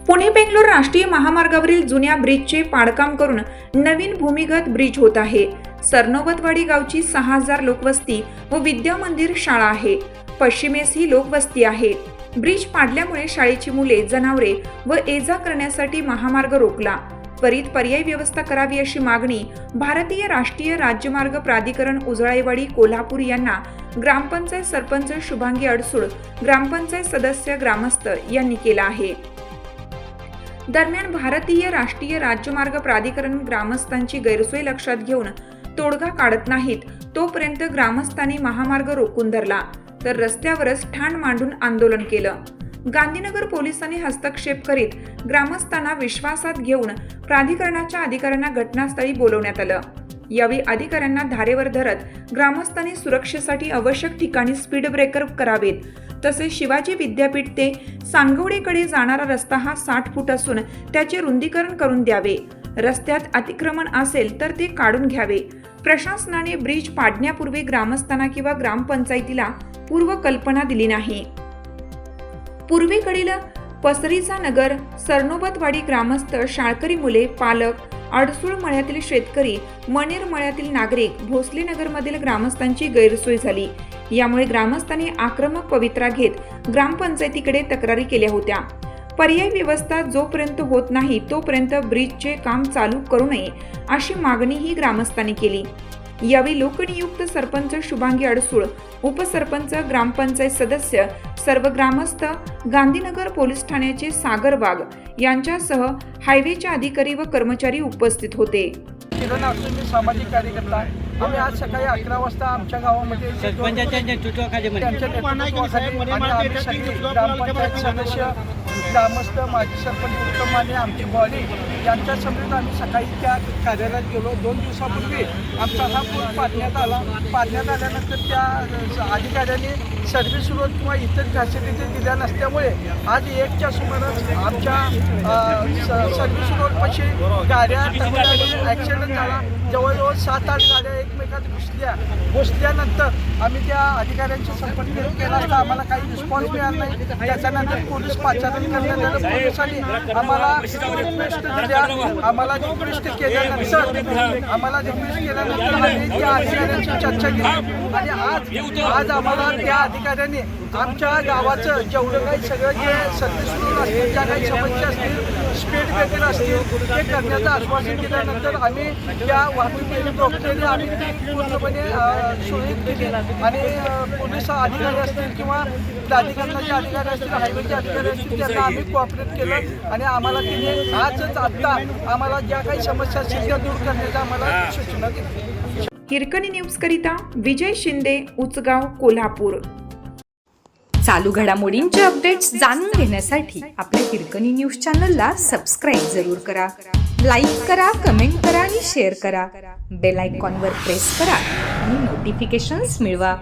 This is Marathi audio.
पुणे बेंगलोर राष्ट्रीय महामार्गावरील जुन्या ब्रिजचे पाडकाम करून नवीन भूमिगत ब्रिज होत आहे। सरनोबतवाडी गावची 6000 लोकवस्ती व विद्या मंदिर शाळा आहे। पश्चिमेस ही लोकवस्ती आहे। ब्रिज पाडल्यामुळे शाळेची मुले, जनावरे व ये-जा करण्यासाठी महामार्ग रोखला। त्वरित पर्यायी व्यवस्था करावी अशी मागणी भारतीय राष्ट्रीय राज्यमार्ग प्राधिकरण उजळाईवाडी कोल्हापूर यांना ग्रामपंचायत सरपंच शुभांगी अडसूळ, ग्रामपंचायत सदस्य, ग्रामस्थ यांनी केला आहे। दरम्यान भारतीय राष्ट्रीय राज्यमार्ग प्राधिकरण ग्रामस्थांची गैरसोय लक्षात घेऊन तोडगा काढत नाहीत, तोपर्यंत ग्रामस्थांनी महामार्ग रोखून धरला, तर रस्त्यावरच ठाण मांडून आंदोलन केलं। गांधीनगर पोलिसांनी हस्तक्षेप करीत ग्रामस्थांना विश्वासात घेऊन प्राधिकरणाच्या अधिकाऱ्यांना घटनास्थळी बोलवण्यात आलं। यावेळी अधिकाऱ्यांना धारेवर धरत ग्रामस्थांनी सुरक्षेसाठी आवश्यक ठिकाणी स्पीड ब्रेकर करावेत, तसेच शिवाजी विद्यापीठ ते सांगवडेकडे जाणारा रस्ता हा 60 फूट असून त्याचे रुंदीकरण करून द्यावे। रस्त्यात अतिक्रमण असेल तर ते काढून घ्यावे। प्रशासनाने ब्रिज पाडण्यापूर्वी ग्रामस्थांना किंवा ग्रामपंचायतीला पूर्व कल्पना दिली नाही। पूर्वेकडील पसरीचा नगर, सरनोबतवाडी ग्रामस्थ, शाळकरी मुले, पालक, अडसूळ मळ्यातील शेतकरी, मनेर मळ्यातील नागरिक, भोसले नगरमधील ग्रामस्थांची गैरसोय झाली। यामुळे ग्रामस्थांनी आक्रमक पवित्रा घेत ग्रामपंचायतीकडे तक्रारी केल्या होत्या। पर्यायी व्यवस्था जोपर्यंत होत नाही तोपर्यंत ब्रिजचे काम चालू करू नये अशी मागणीही ग्रामस्थांनी केली। यावेळी लोकनियुक्त सरपंच शुभांगी अडसूळ, उपसरपंच, ग्रामपंचायत सदस्य, सर्व ग्रामस्थ, गांधीनगर पोलीस ठाण्याचे सागर वाघ यांच्यासह हायवेचे अधिकारी व कर्मचारी उपस्थित होते। किरण असून मी सामाजिक कार्यकर्ता। आम्ही आज सकाळी 11 वाजता आमच्या गावामध्ये त्यांच्या नेतृत्वाखाली आणि आम्ही सगळे ग्रामपंचायत सदस्य, ग्रामस्थ, माजी सरपंच, उत्तम आणि आमची बॉडी यांच्या समवेत आम्ही सकाळी त्या कार्यालयात गेलो। 2 दिवसापूर्वी आमचा हा पूल पाडण्यात आला। पाडण्यात आल्यानंतर त्या अधिकाऱ्यांनी सर्व्हिस रोड किंवा इतर फॅसिलिटी दिल्या नसल्यामुळे आज 1च्या सुमारास आमच्या सर्व्हिस रोडपाशी गाड्या ॲक्सिडेंट झाला। जवळजवळ 7-8 गाड्या एकमेकात घुसल्यानंतर आम्ही त्या अधिकाऱ्यांशी संपर्क केला असता आम्हाला काही रिस्पॉन्स मिळाला नाही। त्याच्यानंतर पोलीस पाचारण करण्यात आलं। पोलिसांनी आम्हाला रिक्वेस्ट दिल्या। आम्हाला रिक्वेस्ट केल्यानंतर आम्ही त्या अधिकाऱ्यांची चर्चा केली आणि आज आम्हाला त्या अधिकाऱ्यांनी आमच्या गावाचं जेवढं काही सगळं जे सर्व्हिस रोड असतील, ज्या काही समस्या असतील, स्पीड ब्रेकर असतील, ते करण्याचं आश्वासन दिल्यानंतर आम्ही त्या वाहतुकीची प्रक्रिया आम्ही पूर्णपणे सुरळीत केली आणि पोलीस अधिकारी असतील किंवा प्राधिकरणाचे अधिकारी असतील, हायवेचे अधिकारी असतील, त्यांना आम्ही कोऑपरेट केलं आणि आम्हाला तिने आजच आत्ता आम्हाला ज्या काही समस्या असतील त्या दूर करण्याचा आम्हाला सूचना दिली। हिरकणी न्यूज करिता विजय शिंदे, उचगाव, कोल्हापूर। चालू घडामोडींचे अपडेट्स जाणून घेण्यासाठी आपल्या हिरकणी न्यूज चॅनलला सबस्क्राईब जरूर करा, लाईक करा, कमेंट करा आणि शेअर करा। बेल आयकॉनवर प्रेस करा आणि नोटिफिकेशन्स मिळवा।